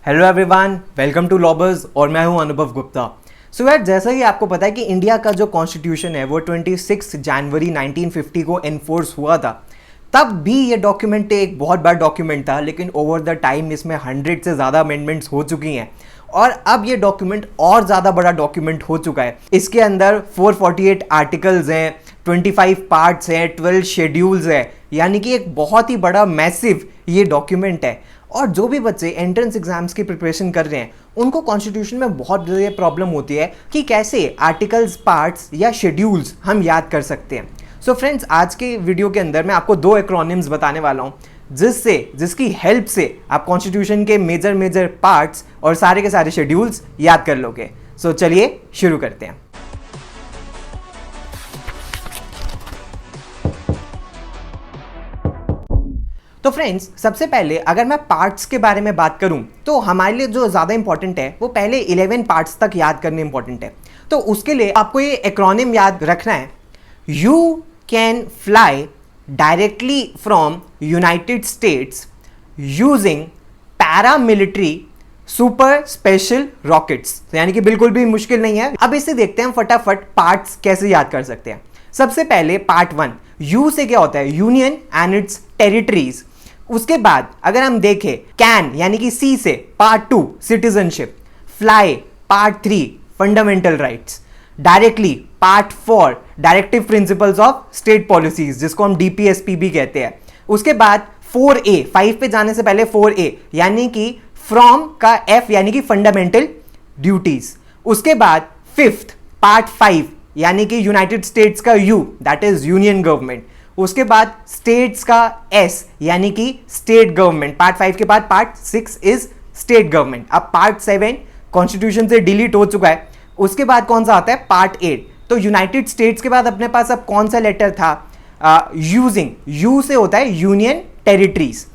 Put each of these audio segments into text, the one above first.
Hello everyone, welcome to लॉबर्स और मैं हूं अनुभव गुप्ता। सो यार, जैसा कि आपको पता है कि इंडिया का जो कॉन्स्टिट्यूशन है वो 26 जनवरी 1950 को एनफोर्स हुआ था। तब भी ये डॉक्यूमेंट एक बहुत बड़ा डॉक्यूमेंट था, लेकिन ओवर द टाइम इसमें 100 से ज़्यादा अमेंडमेंट्स हो चुकी हैं और अब ये डॉक्यूमेंट और ज़्यादा बड़ा डॉक्यूमेंट हो चुका है। इसके अंदर 448 आर्टिकल्स हैं, 25 पार्ट्स हैं, 12 शेड्यूल्स हैं, यानी कि एक बहुत ही बड़ा मैसिव ये डॉक्यूमेंट है। और जो भी बच्चे एंट्रेंस एग्जाम्स की प्रिपरेशन कर रहे हैं उनको कॉन्स्टिट्यूशन में बहुत बड़ी प्रॉब्लम होती है कि कैसे आर्टिकल्स, पार्ट्स या शेड्यूल्स हम याद कर सकते हैं। सो फ्रेंड्स, आज के वीडियो के अंदर मैं आपको 2 एक्रोनिम्स बताने वाला हूँ जिसकी हेल्प से आप कॉन्स्टिट्यूशन के मेजर पार्ट्स और सारे के सारे शेड्यूल्स याद कर लोगे। सो चलिए शुरू करते हैं। तो फ्रेंड्स, सबसे पहले अगर मैं पार्ट्स के बारे में बात करूं तो हमारे लिए जो ज़्यादा इंपॉर्टेंट है वो पहले 11 पार्ट्स तक याद करने इंपॉर्टेंट है। तो उसके लिए आपको ये एक्रोनिम याद रखना है। You can fly directly from United states using paramilitary super special rockets. यानी कि बिल्कुल भी मुश्किल नहीं है। अब इसे देखते हैं फटाफट पार्ट्स कैसे याद कर सकते हैं। सबसे पहले पार्ट 1, यू से क्या होता है? Union and it's territories. उसके बाद अगर हम देखें कैन यानी कि सी से part 2 citizenship, fly part 3 fundamental rights, directly part 4 directive principles of state policies जिसको हम डीपीएसपी भी कहते हैं। उसके बाद 4A, 5 पे जाने से पहले 4A यानी कि फ्रॉम का F यानी कि फंडामेंटल ड्यूटीज। उसके बाद 5th पार्ट 5 यानी कि यूनाइटेड स्टेट्स का U that is union government. उसके बाद स्टेट्स का S यानी कि स्टेट गवर्नमेंट। पार्ट 5 के बाद पार्ट 6 इज स्टेट गवर्नमेंट। अब पार्ट 7 कॉन्स्टिट्यूशन से डिलीट हो चुका है। उसके बाद कौन सा आता है? पार्ट 8। तो यूनाइटेड स्टेट्स के बाद अपने पास अब कौन सा लेटर था? यूजिंग, यू से होता है यूनियन टेरिटरीज।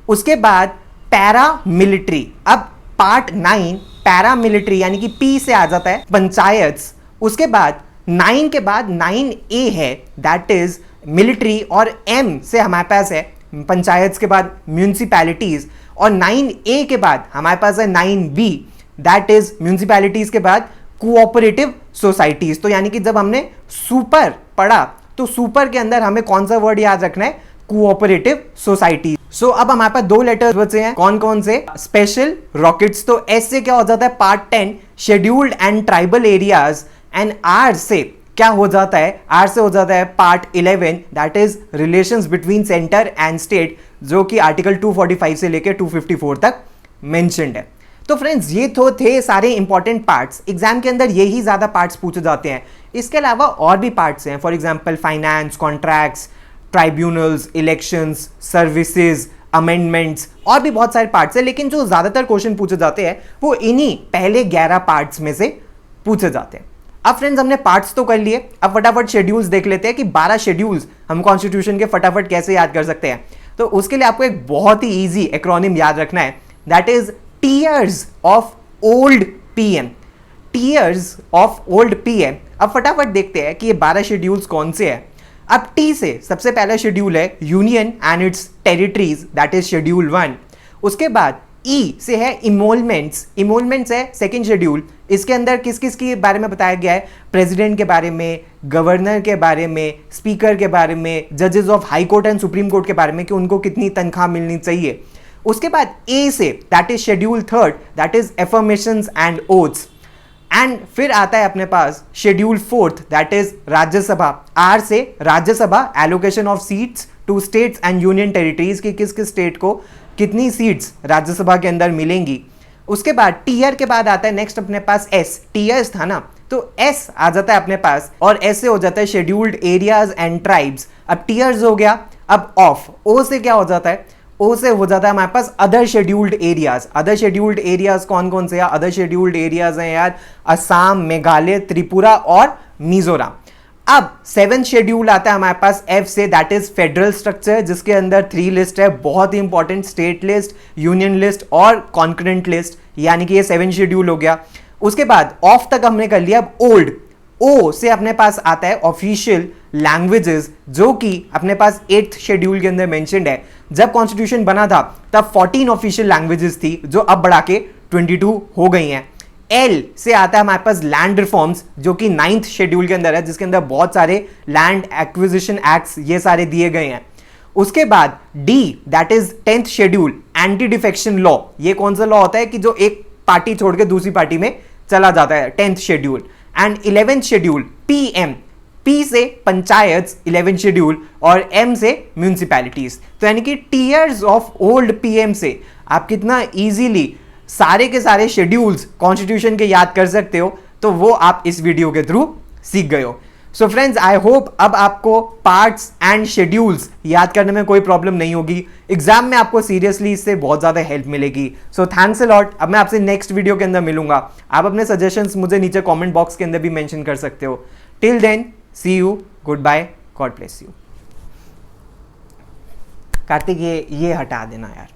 उसके बाद पैरा मिलिट्री। अब पार्ट 9 पैरा मिलिट्री यानी कि P से आ जाता है पंचायत। उसके बाद 9 के बाद 9A है दैट इज मिलिट्री और M से हमारे पास है पंचायत के बाद म्यूनिसिपैलिटीज। और 9A के बाद हमारे पास है 9B दैट इज म्यूनिसिपैलिटीज के बाद कोऑपरेटिव सोसाइटीज। तो यानी कि जब हमने सुपर पढ़ा तो सुपर के अंदर हमें कौन सा वर्ड याद रखना है? Cooperative society. सो अब हमारे पास 2 लेटर्स बचे हैं। कौन कौन से? Special rockets. तो S से क्या हो जाता है? Part 10 scheduled and tribal areas. And R से क्या हो जाता है? R से हो जाता है part 11 that is relations between centre and state, जो कि आर्टिकल 245 से लेकर 254 तक मेंशन्ड है। तो फ्रेंड्स, ये तो थे सारे इंपॉर्टेंट पार्ट्स। एग्जाम के अंदर यही ज्यादा पार्ट्स पूछे जाते हैं। इसके अलावा और भी पार्ट्स हैं, for example finance, contracts, tribunals, elections, services, amendments और भी बहुत सारे पार्ट्स हैं। लेकिन जो ज्यादातर क्वेश्चन पूछे जाते हैं वो इन्हीं पहले 11 पार्ट्स में से पूछे जाते हैं। अब फ्रेंड्स, हमने पार्ट्स तो कर लिए, अब फटाफट शेड्यूल्स देख लेते हैं कि 12 शेड्यूल्स हम कॉन्स्टिट्यूशन के फटाफट कैसे याद कर सकते हैं। तो उसके लिए आपको एक बहुत ही इजी एक्रोनिम याद रखना है that is tears of old PM. Tears of old PM. अब फटाफट देखते हैं कि ये 12 शेड्यूल्स कौन से हैं। अब टी से सबसे पहला शेड्यूल है union and it's territories that is schedule 1। उसके बाद E से है इमोलमेंट्स। इमोलमेंट्स है सेकंड शेड्यूल। इसके अंदर किस किस के बारे में बताया गया है? प्रेसिडेंट के बारे में, गवर्नर के बारे में, स्पीकर के बारे में, जजेस of high court and supreme court के बारे में कि उनको कितनी तनख्वाह मिलनी चाहिए। उसके बाद A से that is schedule 3 that is affirmations and oaths. And फिर आता है अपने पास schedule 4 that is Rajya Sabha. R से Rajya Sabha, allocation of seats to states and union territories की किस किस स्टेट को कितनी सीट्स राज्यसभा के अंदर मिलेंगी। उसके बाद टीयर के बाद आता है नेक्स्ट अपने पास S। टीयर्स था ना, तो S आ जाता है अपने पास और S से हो जाता है शेड्यूल्ड एरियाज एंड ट्राइब्स। अब टीयर्स हो गया। अब ऑफ O से क्या हो जाता है? O से हो जाता है हमारे पास other scheduled areas. Other scheduled areas कौन कौन से? अदर शेड्यूल्ड एरियाज हैं यार असम, मेघालय, त्रिपुरा और मिजोरम। अब 7th शेड्यूल आता है हमारे पास F से दैट इज फेडरल स्ट्रक्चर, जिसके अंदर 3 लिस्ट है बहुत ही important, state list, union list और कॉन्करेंट लिस्ट, यानी कि ये 7th शेड्यूल हो गया। उसके बाद ऑफ तक हमने कर लिया। अब ओल्ड O से अपने पास आता है ऑफिशियल लैंग्वेजेस, जो कि अपने पास 8th शेड्यूल के अंदर मेंशन्ड है। जब कॉन्स्टिट्यूशन बना था तब 14 ऑफिशियल लैंग्वेजेस थी, जो अब बढ़ा के 22 हो गई हैं। एल से आता है हमारे पास लैंड रिफॉर्म्स, जो कि 9th शेड्यूल के अंदर है, जिसके अंदर बहुत सारे लैंड एक्विजिशन एक्ट्स ये सारे दिए गए हैं। उसके बाद D, that is 10th schedule, anti defection law. ये कौन सा लॉ होता है कि जो एक पार्टी छोड़ के दूसरी पार्टी में चला जाता है, 10th schedule. And 11th schedule PM, P से पंचायत 11th शेड्यूल और एम से म्यूनिसिपैलिटीज। तो यानी कि टीयर्स ऑफ ओल्ड पीएम से आप कितना इजीली सारे के सारे शेड्यूल्स कॉन्स्टिट्यूशन के याद कर सकते हो, तो वो आप इस वीडियो के थ्रू सीख गए हो। सो फ्रेंड्स, आई होप अब आपको पार्ट्स एंड शेड्यूल्स याद करने में कोई प्रॉब्लम नहीं होगी। एग्जाम में आपको सीरियसली इससे बहुत ज़्यादा हेल्प मिलेगी। So thanks a lot. अब मैं आपसे नेक्स्ट वीडियो के अंदर मिलूंगा। आप अपने सजेशंस मुझे नीचे कमेंट बॉक्स के अंदर भी मेंशन कर सकते हो। Till then, see you, good bye, god bless you. Kartik, ये हटा देना यार।